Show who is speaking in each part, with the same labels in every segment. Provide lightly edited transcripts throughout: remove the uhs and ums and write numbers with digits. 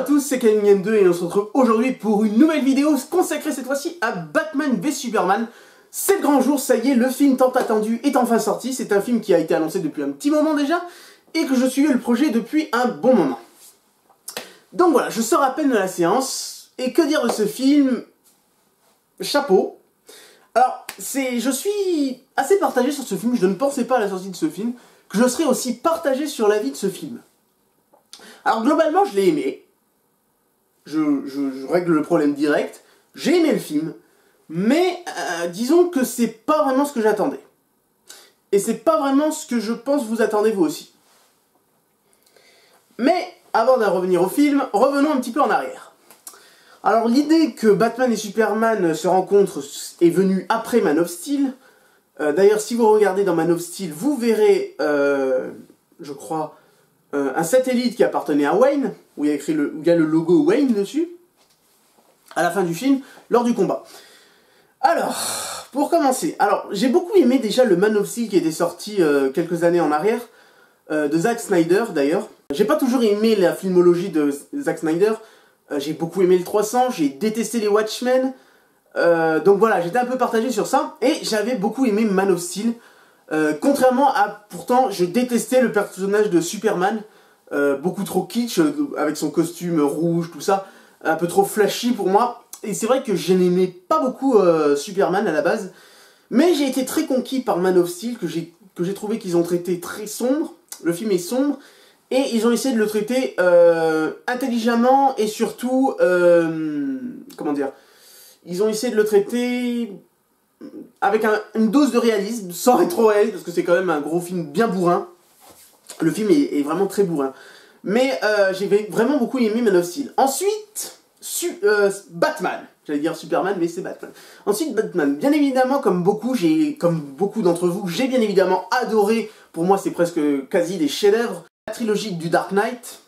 Speaker 1: à tous, c'est Kevin2 et on se retrouve aujourd'hui pour une nouvelle vidéo consacrée cette fois-ci à Batman v Superman. C'est le grand jour, ça y est, le film tant attendu est enfin sorti. C'est un film qui a été annoncé depuis un petit moment déjà et que je suivais le projet depuis un bon moment. Donc voilà, je sors à peine de la séance et que dire de ce film? Chapeau. Alors, je suis assez partagé sur ce film, je ne pensais pas à la sortie de ce film que je serais aussi partagé sur l'avis de ce film. Alors globalement, je l'ai aimé. Je règle le problème direct. J'ai aimé le film, mais disons que c'est pas vraiment ce que j'attendais. Et c'est pas vraiment ce que je pense vous attendez vous aussi. Mais avant d'en revenir au film, revenons un petit peu en arrière. Alors l'idée que Batman et Superman se rencontrent est venue après Man of Steel. D'ailleurs, si vous regardez dans Man of Steel, vous verrez, je crois, un satellite qui appartenait à Wayne, où il y a le logo Wayne dessus, à la fin du film, lors du combat. Alors, pour commencer, j'ai beaucoup aimé déjà le Man of Steel qui était sorti quelques années en arrière, de Zack Snyder d'ailleurs. J'ai pas toujours aimé la filmologie de Zack Snyder, j'ai beaucoup aimé le 300, j'ai détesté les Watchmen, donc voilà, j'étais un peu partagé sur ça, et j'avais beaucoup aimé Man of Steel. Contrairement à, pourtant, je détestais le personnage de Superman, beaucoup trop kitsch, avec son costume rouge, tout ça, un peu trop flashy pour moi, et c'est vrai que je n'aimais pas beaucoup Superman à la base, mais j'ai été très conquis par Man of Steel, que j'ai trouvé qu'ils ont traité très sombre, le film est sombre, et ils ont essayé de le traiter intelligemment, et surtout, comment dire, ils ont essayé de le traiter avec une dose de réalisme, sans être trop réaliste, parce que c'est quand même un gros film bien bourrin. Le film est vraiment très bourrin. Mais j'ai vraiment beaucoup aimé Man of Steel. Ensuite, Batman. J'allais dire Superman, mais c'est Batman. Ensuite, Batman. Bien évidemment, comme beaucoup d'entre vous, j'ai bien évidemment adoré, pour moi c'est presque quasi des chefs-d'œuvre, la trilogie du Dark Knight,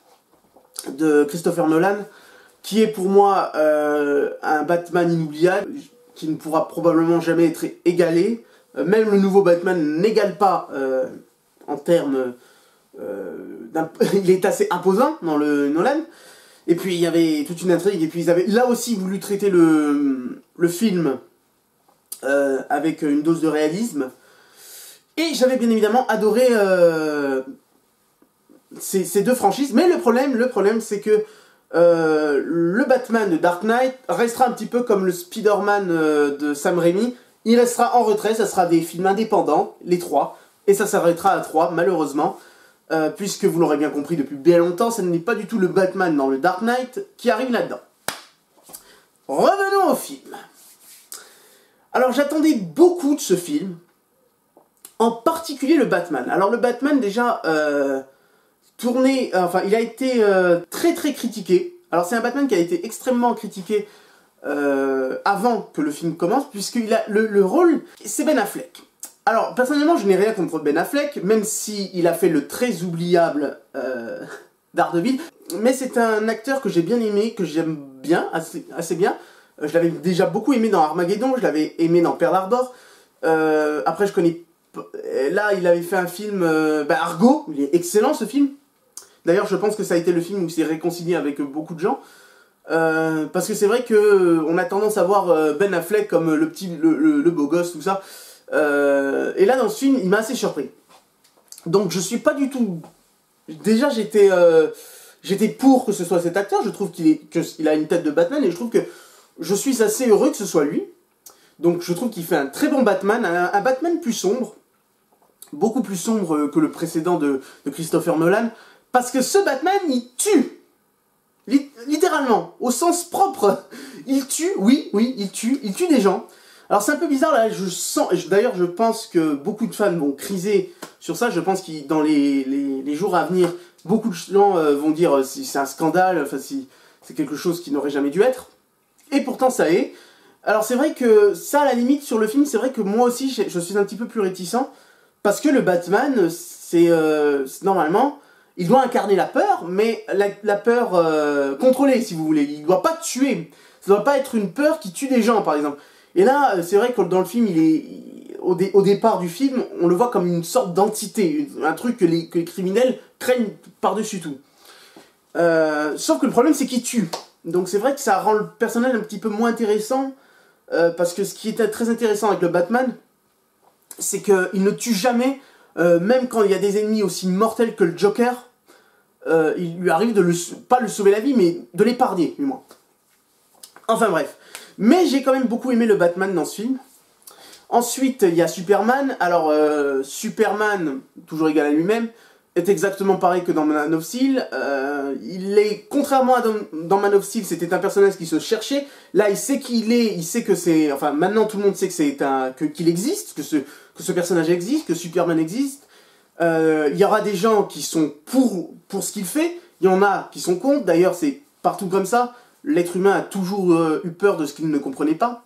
Speaker 1: de Christopher Nolan, qui est pour moi un Batman inoubliable, qui ne pourra probablement jamais être égalé. Même le nouveau Batman n'égale pas en termes... il est assez imposant dans le Nolan. Et puis il y avait toute une intrigue, et puis ils avaient là aussi voulu traiter le film avec une dose de réalisme. Et j'avais bien évidemment adoré ces deux franchises. Mais le problème c'est que le Batman de Dark Knight restera un petit peu comme le Spider-Man de Sam Raimi. Il restera en retrait, ça sera des films indépendants, les trois, et ça s'arrêtera à 3, malheureusement, puisque vous l'aurez bien compris depuis bien longtemps, ce n'est pas du tout le Batman dans le Dark Knight qui arrive là-dedans. Revenons au film. Alors j'attendais beaucoup de ce film, en particulier le Batman. Alors le Batman déjà... il a été très critiqué. Alors c'est un Batman qui a été extrêmement critiqué avant que le film commence, puisqu'il a le rôle, c'est Ben Affleck. Alors personnellement je n'ai rien contre Ben Affleck, même si il a fait le très oubliable Daredevil, mais c'est un acteur que j'ai bien aimé, que j'aime bien, assez bien. Je l'avais déjà beaucoup aimé dans Armageddon, je l'avais aimé dans Pearl Harbor. Après je connais... Là il avait fait un film, Argo, il est excellent ce film. D'ailleurs, je pense que ça a été le film où il s'est réconcilié avec beaucoup de gens. Parce que c'est vrai qu'on a tendance à voir Ben Affleck comme le beau gosse, tout ça. Et là, dans ce film, il m'a assez surpris. Donc, je suis pas du tout... Déjà, j'étais pour que ce soit cet acteur. Je trouve qu'il a une tête de Batman et je trouve que je suis assez heureux que ce soit lui. Donc, je trouve qu'il fait un très bon Batman, un Batman plus sombre. Beaucoup plus sombre que le précédent de Christopher Nolan. Parce que ce Batman, il tue. Littéralement, au sens propre. Il tue, oui, il tue des gens. Alors c'est un peu bizarre, là, d'ailleurs je pense que beaucoup de fans vont criser sur ça. Je pense que dans les jours à venir, beaucoup de gens vont dire si c'est un scandale, enfin si c'est quelque chose qui n'aurait jamais dû être. Et pourtant ça est. Alors c'est vrai que ça, à la limite, sur le film, c'est vrai que moi aussi, je suis un petit peu plus réticent. Parce que le Batman, c'est normalement... Il doit incarner la peur, mais la peur contrôlée, si vous voulez. Il ne doit pas tuer. Ça ne doit pas être une peur qui tue des gens, par exemple. Et là, c'est vrai que dans le film, au départ du film, on le voit comme une sorte d'entité. Un truc que les criminels craignent par-dessus tout. Sauf que le problème c'est qu'il tue. Donc c'est vrai que ça rend le personnage un petit peu moins intéressant. Parce que ce qui était très intéressant avec le Batman, c'est qu'il ne tue jamais, même quand il y a des ennemis aussi mortels que le Joker. Il lui arrive de pas le sauver la vie, mais de l'épargner, du moins. Enfin bref. Mais j'ai quand même beaucoup aimé le Batman dans ce film. Ensuite, il y a Superman. Alors, Superman, toujours égal à lui-même, est exactement pareil que dans Man of Steel. Contrairement à dans Man of Steel, c'était un personnage qui se cherchait. Là, il sait qui il est, il sait que c'est... Enfin, maintenant, tout le monde sait qu'il existe, que ce personnage existe, que Superman existe. Il y aura des gens qui sont pour ce qu'il fait. Il y en a qui sont contre. D'ailleurs, c'est partout comme ça. L'être humain a toujours eu peur de ce qu'il ne comprenait pas.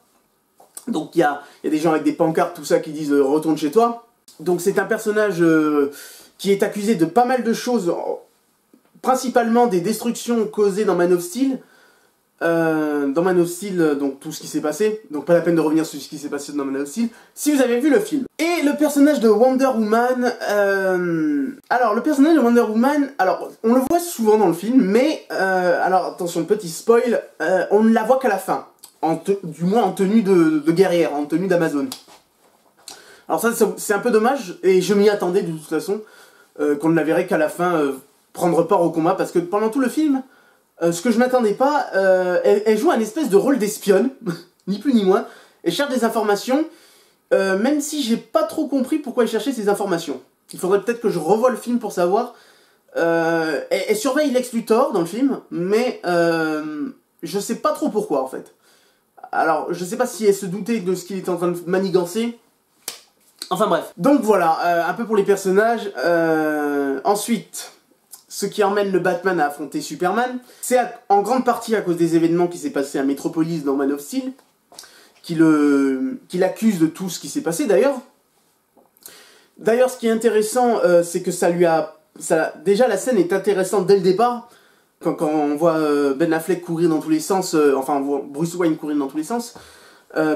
Speaker 1: Donc il y a des gens avec des pancartes, tout ça, qui disent retourne chez toi. Donc c'est un personnage qui est accusé de pas mal de choses, principalement des destructions causées dans Man of Steel. Dans Man of Steel, donc tout ce qui s'est passé. Donc pas la peine de revenir sur ce qui s'est passé dans Man of Steel, si vous avez vu le film. Et le personnage de Wonder Woman... Alors le personnage de Wonder Woman, alors on le voit souvent dans le film, mais... alors attention, petit spoil, on ne la voit qu'à la fin. Du moins en tenue de guerrière, en tenue d'Amazon. Alors ça c'est un peu dommage, et je m'y attendais de toute façon, qu'on ne la verrait qu'à la fin prendre part au combat, parce que pendant tout le film, ce que je m'attendais pas, elle joue un espèce de rôle d'espionne, ni plus ni moins, elle cherche des informations, même si j'ai pas trop compris pourquoi elle cherchait ces informations. Il faudrait peut-être que je revoie le film pour savoir. Elle surveille Lex Luthor dans le film, mais je sais pas trop pourquoi en fait. Alors, je sais pas si elle se doutait de ce qu'il était en train de manigancer. Enfin bref. Donc voilà, un peu pour les personnages. Ensuite, ce qui emmène le Batman à affronter Superman, c'est en grande partie à cause des événements qui s'est passé à Metropolis dans Man of Steel, qui l'accuse de tout ce qui s'est passé d'ailleurs. D'ailleurs, ce qui est intéressant, c'est que déjà, la scène est intéressante dès le départ. Quand on voit Ben Affleck courir dans tous les sens, enfin on voit Bruce Wayne courir dans tous les sens,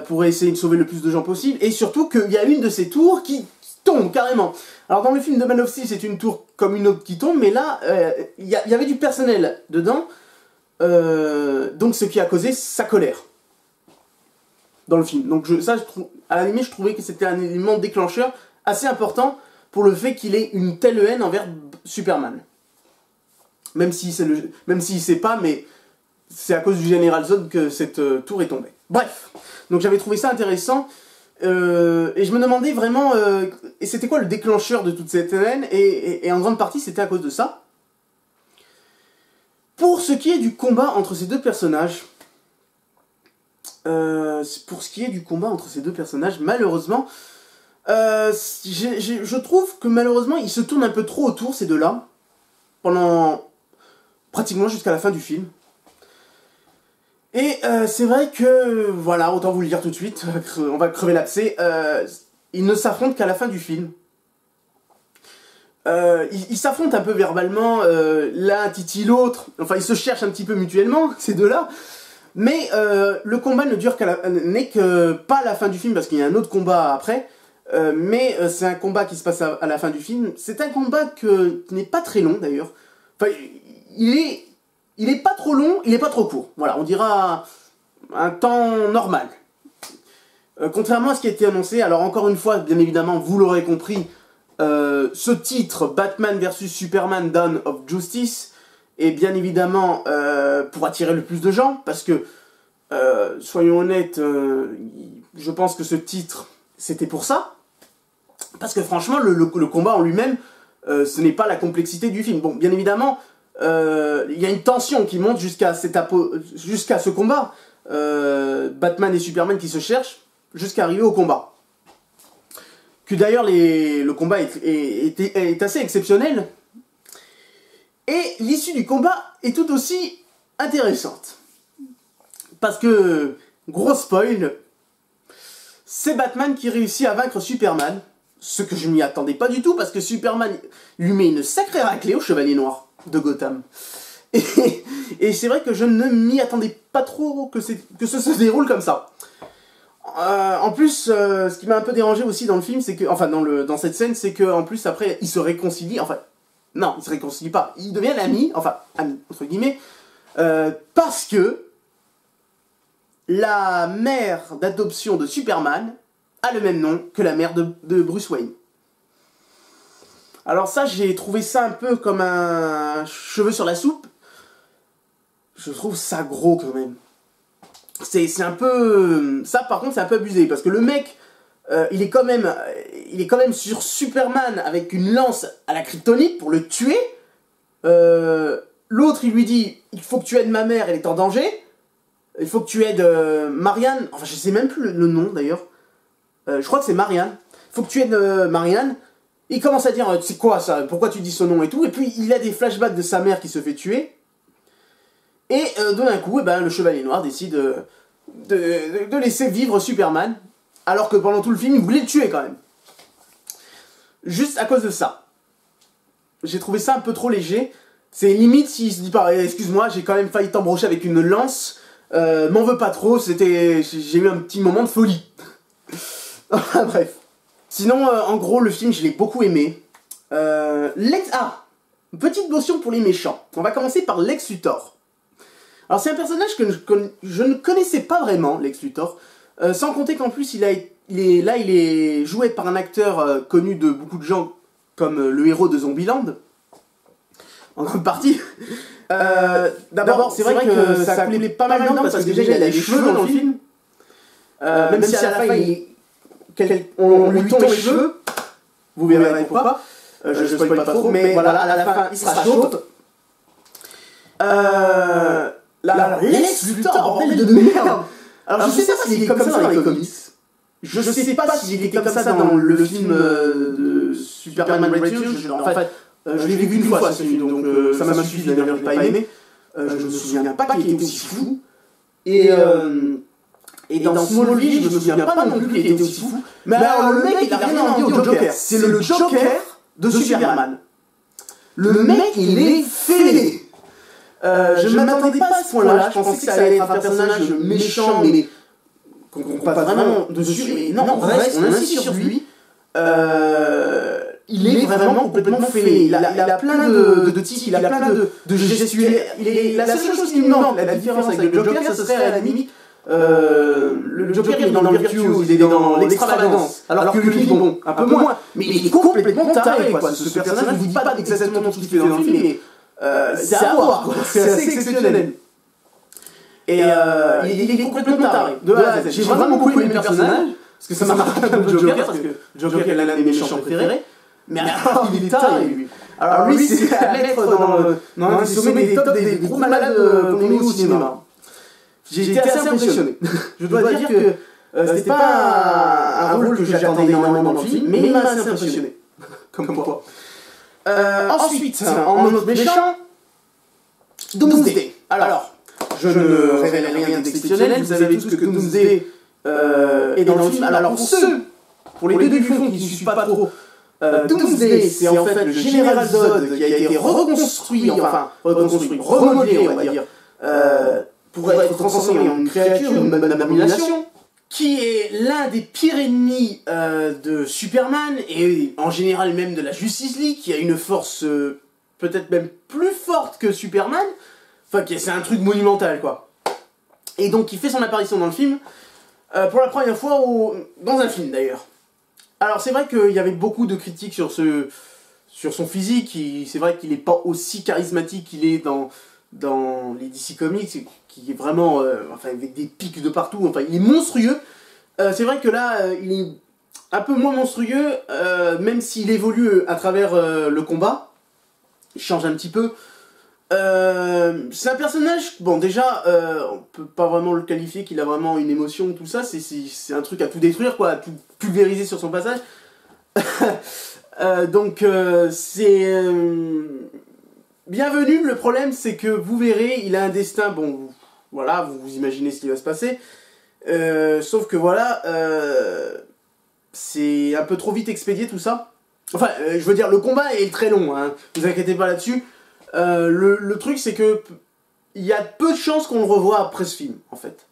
Speaker 1: pour essayer de sauver le plus de gens possible, et surtout qu'il y a une de ces tours qui tombe carrément. Alors dans le film de Man of Steel, c'est une tour comme une autre qui tombe, mais là, il y avait du personnel dedans, donc ce qui a causé sa colère dans le film. Donc à la limite, je trouvais que c'était un élément déclencheur assez important pour le fait qu'il ait une telle haine envers Superman. Même s'il sait pas, mais c'est à cause du Général Zod que cette tour est tombée. Bref, donc j'avais trouvé ça intéressant, et je me demandais vraiment, et c'était quoi le déclencheur de toute cette haine, et en grande partie c'était à cause de ça. Pour ce qui est du combat entre ces deux personnages, malheureusement, je trouve que malheureusement ils se tournent un peu trop autour, ces deux-là, pendant pratiquement jusqu'à la fin du film. Et c'est vrai que, voilà, autant vous le dire tout de suite, on va crever l'abcès, ils ne s'affrontent qu'à la fin du film. Ils s'affrontent un peu verbalement, l'un titille l'autre, enfin ils se cherchent un petit peu mutuellement, ces deux-là, mais le combat n'est que pas à la fin du film, parce qu'il y a un autre combat après, mais c'est un combat qui se passe à la fin du film. C'est un combat qui n'est pas très long d'ailleurs. Enfin, il est pas trop long, il est pas trop court. Voilà, on dira un temps normal. Contrairement à ce qui a été annoncé, alors encore une fois, bien évidemment, vous l'aurez compris, ce titre, Batman vs Superman Dawn of Justice, est bien évidemment pour attirer le plus de gens, parce que, soyons honnêtes, je pense que ce titre, c'était pour ça. Parce que franchement, le combat en lui-même, ce n'est pas la complexité du film. Bon, bien évidemment, il y a une tension qui monte jusqu'à ce combat. Batman et Superman qui se cherchent, jusqu'à arriver au combat. Que d'ailleurs, le combat est assez exceptionnel. Et l'issue du combat est tout aussi intéressante. Parce que, gros spoil, c'est Batman qui réussit à vaincre Superman. Ce que je m'y attendais pas du tout, parce que Superman lui met une sacrée raclée au Chevalier Noir de Gotham. Et c'est vrai que je ne m'y attendais pas trop que ce se déroule comme ça. En plus, ce qui m'a un peu dérangé aussi dans le film, c'est que, enfin dans cette scène, c'est que en plus après ils se réconcilient. Enfin, Non, ils se réconcilient pas. Ils deviennent amis, enfin, amis, entre guillemets, parce que la mère d'adoption de Superman a le même nom que la mère de Bruce Wayne. Alors ça, j'ai trouvé ça un peu comme un cheveu sur la soupe. Je trouve ça gros quand même. C'est un peu... Ça, par contre, c'est un peu abusé, parce que le mec, il est quand même sur Superman avec une lance à la kryptonite pour le tuer. L'autre, il lui dit, il faut que tu aides ma mère, elle est en danger. Il faut que tu aides Marianne. Enfin, je sais même plus le nom, d'ailleurs. Je crois que c'est Marianne. Il faut que tu aides Marianne. Il commence à dire, c'est quoi ça? Pourquoi tu dis ce nom et tout? Et puis, il a des flashbacks de sa mère qui se fait tuer. Et d'un coup, eh ben, le Chevalier Noir décide de laisser vivre Superman, alors que pendant tout le film, il voulait le tuer quand même. Juste à cause de ça. J'ai trouvé ça un peu trop léger. C'est limite s'il se dit pas, excuse-moi, j'ai quand même failli t'embrocher avec une lance, m'en veux pas trop, j'ai eu un petit moment de folie. Bref. Sinon, en gros, le film, je l'ai beaucoup aimé. Petite notion pour les méchants. On va commencer par Lex Luthor. Alors c'est un personnage que je ne connaissais pas vraiment, Lex Luthor, sans compter qu'en plus il est joué par un acteur connu de beaucoup de gens, comme le héros de Zombieland, en grande partie. D'abord, c'est vrai que ça coulait pas mal d'encre parce que déjà il a des cheveux dans le film, même si à la fin on lui tombe les cheveux, vous verrez pourquoi, je spoil pas trop, mais voilà, à la fin il sera chauve. Lex Luthor, bordel de merde. Alors je sais pas s'il est comme ça dans les comics. Je sais pas s'il était comme ça dans le film de Superman Returns. En fait, je l'ai vu une fois ce film, donc ça m'a suffi, d'ailleurs j'ai pas aimé. Je me souviens pas qu'il était aussi fou. Et dans Smallville, je me souviens pas non plus qu'il était aussi fou. Mais alors le mec, il a rien à dire au Joker. C'est le Joker de Superman. Le mec, il est fêlé. Je ne m'attendais pas à ce point-là, je pensais que ça allait être un personnage méchant, mais qu'on passe vraiment dessus. Mais non, on insiste sur lui. Il est vraiment complètement fêlé. Il a plein de tics, il a plein de gestuels. La seule chose qui me manque, la différence avec le Joker, ce serait à la limite... le Joker, il est dans le virtuose, il est dans l'extravagance. Alors que lui, bon, un peu moins. Mais il est complètement taré, quoi. Ce personnage, je ne vous dis pas exactement ce qu'il fait dans le film, mais... c'est à voir, c'est assez exceptionnel. Et il est complètement taré. J'ai vraiment beaucoup aimé le personnage, parce que ça m'a rappelé un peu le Joker, parce que Joker est l'un des méchants préférés. Mais alors, il est taré, lui. Alors lui, c'est à mettre dans les sommets des tops des gros malades qu'on a mis au cinéma. J'ai été assez impressionné. Je dois dire que c'était pas un rôle que j'attendais énormément dans le film, mais il m'a assez impressionné. Comme quoi. Ensuite, en mode méchant, Doomsday. Alors, je ne révèle rien d'exceptionnel, vous savez tous que Doomsday est dans le film. Alors pour les deux du fond qui ne suivent pas trop, Doomsday, c'est en fait le général Zod qui a été remodelé, on va dire, pour être transformé en une créature, une abomination, qui est l'un des pires ennemis de Superman, et en général même de la Justice League, qui a une force peut-être même plus forte que Superman. Enfin, c'est un truc monumental, quoi. Et donc, il fait son apparition dans le film, pour la première fois, dans un film, d'ailleurs. Alors, c'est vrai qu'il y avait beaucoup de critiques sur son physique. C'est vrai qu'il n'est pas aussi charismatique qu'il est dans les DC Comics, qui est vraiment, enfin, avec des pics de partout, enfin, il est monstrueux. C'est vrai que là, il est un peu moins monstrueux, même s'il évolue à travers le combat. Il change un petit peu. C'est un personnage, bon déjà, on peut pas vraiment le qualifier qu'il a vraiment une émotion, tout ça, c'est un truc à tout détruire, quoi, à tout pulvériser sur son passage. Donc, c'est... bienvenue, le problème c'est que vous verrez, il a un destin, bon, voilà, vous imaginez ce qui va se passer, sauf que voilà, c'est un peu trop vite expédié tout ça. Enfin, je veux dire, le combat est très long, hein, vous inquiétez pas là-dessus. Le truc c'est que il y a peu de chances qu'on le revoie après ce film, en fait.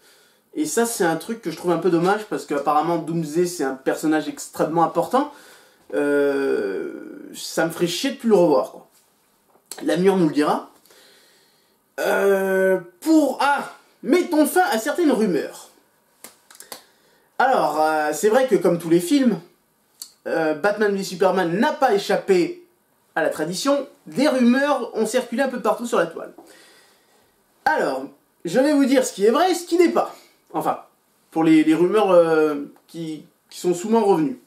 Speaker 1: Et ça, c'est un truc que je trouve un peu dommage, parce qu'apparemment Doomsday c'est un personnage extrêmement important. Ça me ferait chier de plus le revoir, quoi. l'avenir nous le dira. Mettons fin à certaines rumeurs. Alors, c'est vrai que comme tous les films, Batman v Superman n'a pas échappé à la tradition. Des rumeurs ont circulé un peu partout sur la toile. Alors, je vais vous dire ce qui est vrai et ce qui n'est pas. Enfin, pour les rumeurs qui sont souvent revenues.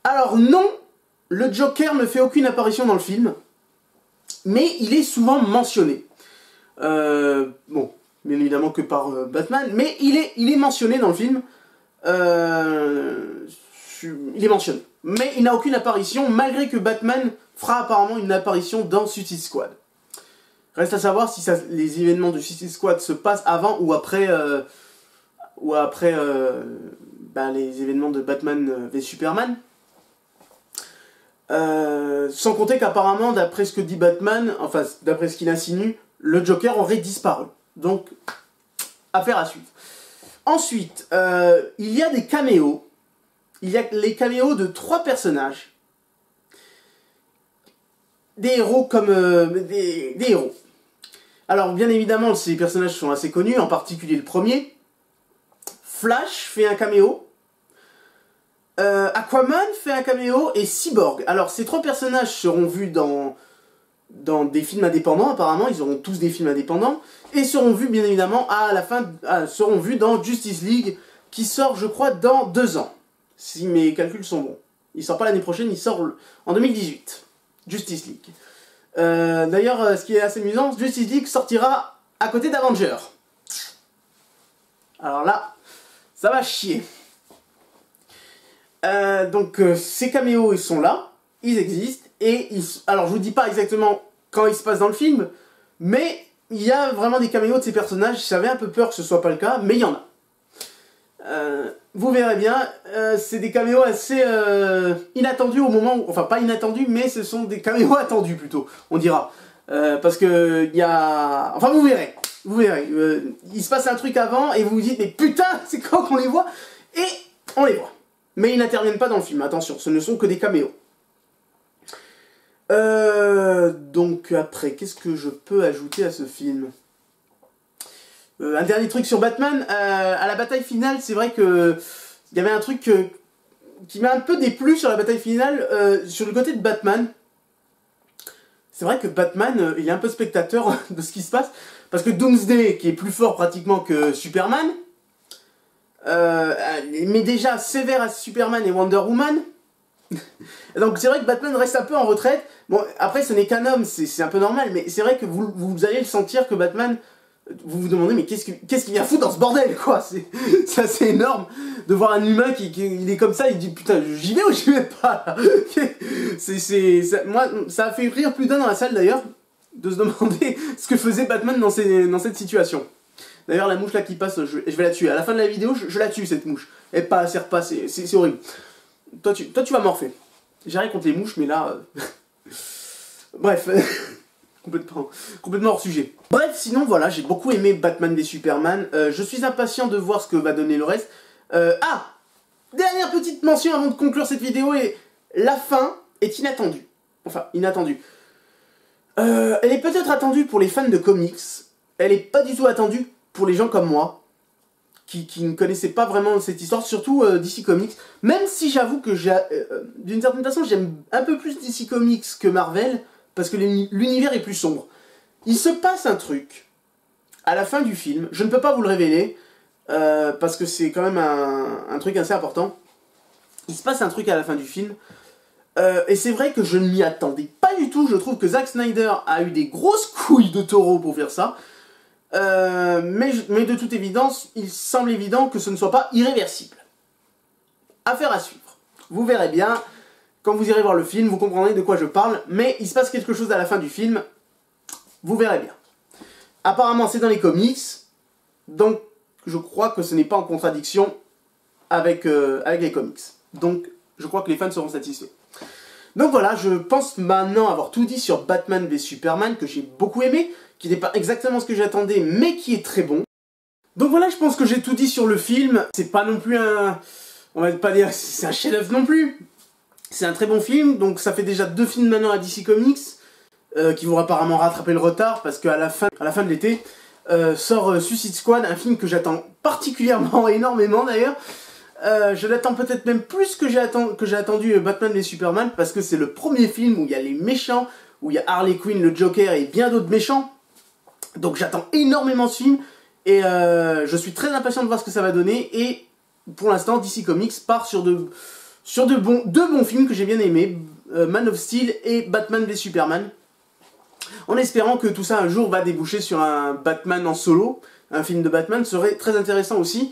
Speaker 1: Alors non, le Joker ne fait aucune apparition dans le film, mais il est souvent mentionné. Bon, bien évidemment que par Batman, mais il est mentionné dans le film. Il est mentionné. Mais il n'a aucune apparition, malgré que Batman fera apparemment une apparition dans Suicide Squad. Reste à savoir si les événements de Suicide Squad se passent avant ou après les événements de Batman v Superman. Sans compter qu'apparemment, d'après ce que dit Batman, enfin d'après ce qu'il insinue, le Joker aurait disparu. Donc, affaire à suivre. Ensuite, il y a des caméos. Il y a les caméos de 3 personnages. Des héros comme... des héros. Alors, bien évidemment, ces personnages sont assez connus, en particulier le premier. Flash fait un caméo. Aquaman fait un caméo et Cyborg. Alors, ces 3 personnages seront vus dans des films indépendants, apparemment. Ils auront tous des films indépendants. Et seront vus, bien évidemment, à la fin... seront vus dans Justice League, qui sort, je crois, dans 2 ans. Si mes calculs sont bons. Il sort pas l'année prochaine, il sort en 2018. Justice League. D'ailleurs, ce qui est assez amusant, Justice League sortira à côté d'Avengers. Alors là, ça va chier. Donc, ces caméos, ils sont là, ils existent, et alors je vous dis pas exactement quand ils se passent dans le film, mais il y a vraiment des caméos de ces personnages. J'avais un peu peur que ce soit pas le cas, mais il y en a. Vous verrez bien, c'est des caméos assez inattendus au moment où... Enfin, pas inattendus, mais ce sont des caméos attendus, plutôt, on dira. Parce que il y a... Enfin, vous verrez. Vous verrez. Il se passe un truc avant, et vous vous dites, mais putain, c'est quand qu'on les voit? Et on les voit. Mais ils n'interviennent pas dans le film, attention, ce ne sont que des caméos. Donc, après, qu'est-ce que je peux ajouter à ce film? Un dernier truc sur Batman, à la bataille finale, c'est vrai que il y avait un truc qui m'a un peu déplu sur la bataille finale, sur le côté de Batman. C'est vrai que Batman, il est un peu spectateur de ce qui se passe, parce que Doomsday, qui est plus fort pratiquement que Superman, mais déjà sévère à Superman et Wonder Woman. Donc c'est vrai que Batman reste un peu en retraite. Bon, après ce n'est qu'un homme, c'est un peu normal, mais c'est vrai que vous allez le sentir que Batman... Vous vous demandez, mais qu'est-ce qu'il vient foutre dans ce bordel, quoi? C'est assez énorme de voir un humain il est comme ça, il dit putain, j'y vais ou j'y vais pas là. Moi, ça a fait rire plus d'un dans la salle d'ailleurs, de se demander ce que faisait Batman dans cette situation. D'ailleurs, la mouche là qui passe, je vais la tuer. À la fin de la vidéo, je la tue cette mouche. Elle sert pas, c'est horrible. Toi, tu vas morfer. J'ai rien contre les mouches, mais là. Bref. Complètement hors sujet. Bref, sinon voilà, j'ai beaucoup aimé Batman v Superman. Je suis impatient de voir ce que va donner le reste. Dernière petite mention avant de conclure cette vidéo, et la fin est inattendue. Enfin, inattendue. Elle est peut-être attendue pour les fans de comics. Elle est pas du tout attendue pour les gens comme moi, qui ne connaissaient pas vraiment cette histoire, surtout DC Comics. Même si j'avoue que d'une certaine façon, j'aime un peu plus DC Comics que Marvel, parce que l'univers est plus sombre. Il se passe un truc à la fin du film, je ne peux pas vous le révéler, parce que c'est quand même un truc assez important. Il se passe un truc à la fin du film, et c'est vrai que je ne m'y attendais pas du tout. Je trouve que Zack Snyder a eu des grosses couilles de taureau pour faire ça, mais de toute évidence, il semble évident que ce ne soit pas irréversible. Affaire à suivre. Vous verrez bien. Quand vous irez voir le film, vous comprendrez de quoi je parle, mais il se passe quelque chose à la fin du film, vous verrez bien. Apparemment, c'est dans les comics, donc je crois que ce n'est pas en contradiction avec les comics. Donc, je crois que les fans seront satisfaits. Donc voilà, je pense maintenant avoir tout dit sur Batman v Superman, que j'ai beaucoup aimé, qui n'est pas exactement ce que j'attendais, mais qui est très bon. Donc voilà, je pense que j'ai tout dit sur le film. C'est pas non plus on va pas dire c'est un chef-d'œuvre non plus. C'est un très bon film, donc ça fait déjà 2 films maintenant à DC Comics. qui vont apparemment rattraper le retard, parce qu'à la fin de l'été, sort Suicide Squad, un film que j'attends particulièrement énormément d'ailleurs. Je l'attends peut-être même plus que j'ai attendu Batman et Superman, parce que c'est le premier film où il y a les méchants, où il y a Harley Quinn, le Joker et bien d'autres méchants. Donc j'attends énormément ce film, et je suis très impatient de voir ce que ça va donner, et pour l'instant DC Comics part sur deux bons films que j'ai bien aimés, Man of Steel et Batman v Superman, en espérant que tout ça un jour va déboucher sur un Batman en solo. Un film de Batman serait très intéressant aussi.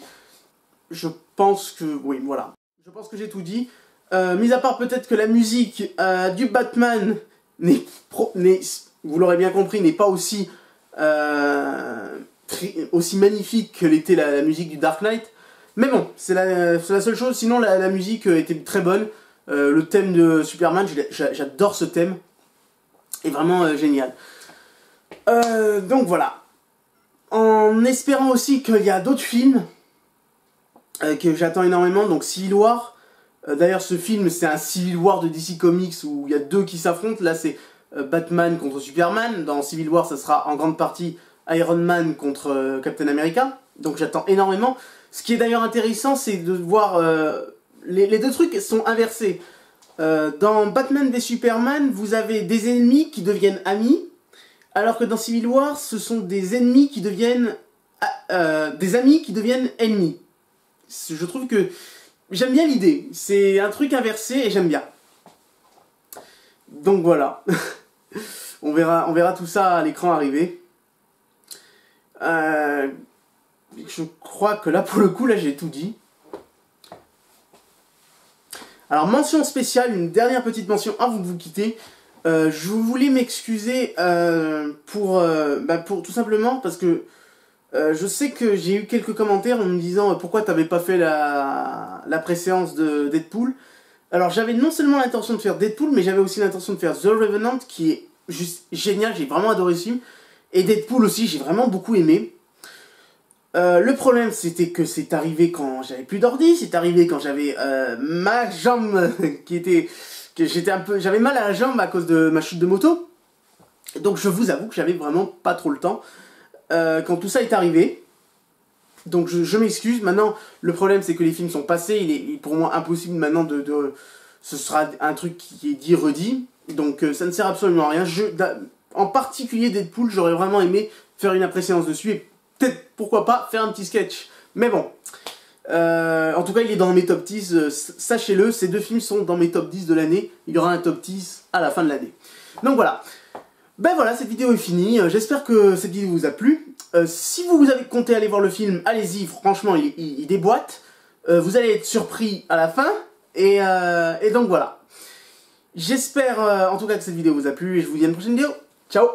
Speaker 1: Je pense que... oui, voilà. Je pense que j'ai tout dit. Mis à part peut-être que la musique du Batman vous l'aurez bien compris, n'est pas aussi magnifique que l'était la musique du Dark Knight. Mais bon, c'est la seule chose. Sinon, la musique était très bonne. Le thème de Superman, j'adore ce thème. est vraiment génial. Donc voilà. En espérant aussi qu'il y a d'autres films que j'attends énormément, donc Civil War. D'ailleurs ce film c'est un Civil War de DC Comics où il y a deux qui s'affrontent. Là c'est Batman contre Superman. Dans Civil War ça sera en grande partie Iron Man contre Captain America. Donc j'attends énormément. Ce qui est d'ailleurs intéressant c'est de voir... les deux trucs sont inversés. Dans Batman v Superman vous avez des ennemis qui deviennent amis. Alors que dans Civil War, ce sont des ennemis qui deviennent... des amis qui deviennent ennemis. Je trouve que... j'aime bien l'idée. C'est un truc inversé et j'aime bien. Donc voilà. on verra tout ça à l'écran arriver. Je crois que là, pour le coup, là j'ai tout dit. Alors, mention spéciale, une dernière petite mention avant de vous quitter. Je voulais m'excuser pour tout simplement parce que je sais que j'ai eu quelques commentaires en me disant pourquoi t'avais pas fait la préséance de Deadpool. Alors j'avais non seulement l'intention de faire Deadpool, mais j'avais aussi l'intention de faire The Revenant qui est juste génial, j'ai vraiment adoré ce film. Et Deadpool aussi, j'ai vraiment beaucoup aimé. Le problème c'était que c'est arrivé quand j'avais plus d'ordi, c'est arrivé quand j'avais ma jambe qui était... j'avais mal à la jambe à cause de ma chute de moto. Donc je vous avoue que j'avais vraiment pas trop le temps quand tout ça est arrivé. Donc je m'excuse. Maintenant le problème c'est que les films sont passés. Il est pour moi impossible maintenant ce sera un truc qui est dit redit. Donc ça ne sert absolument à rien. En particulier Deadpool, j'aurais vraiment aimé faire une après-séance dessus. Et peut-être pourquoi pas faire un petit sketch. Mais bon. En tout cas il est dans mes top 10, sachez-le, ces deux films sont dans mes top 10 de l'année, il y aura un top 10 à la fin de l'année. Donc voilà, ben voilà, cette vidéo est finie, j'espère que cette vidéo vous a plu. Si vous avez compté aller voir le film, allez-y, franchement il déboîte, vous allez être surpris à la fin, et donc voilà. J'espère en tout cas que cette vidéo vous a plu, et je vous dis à une prochaine vidéo, ciao.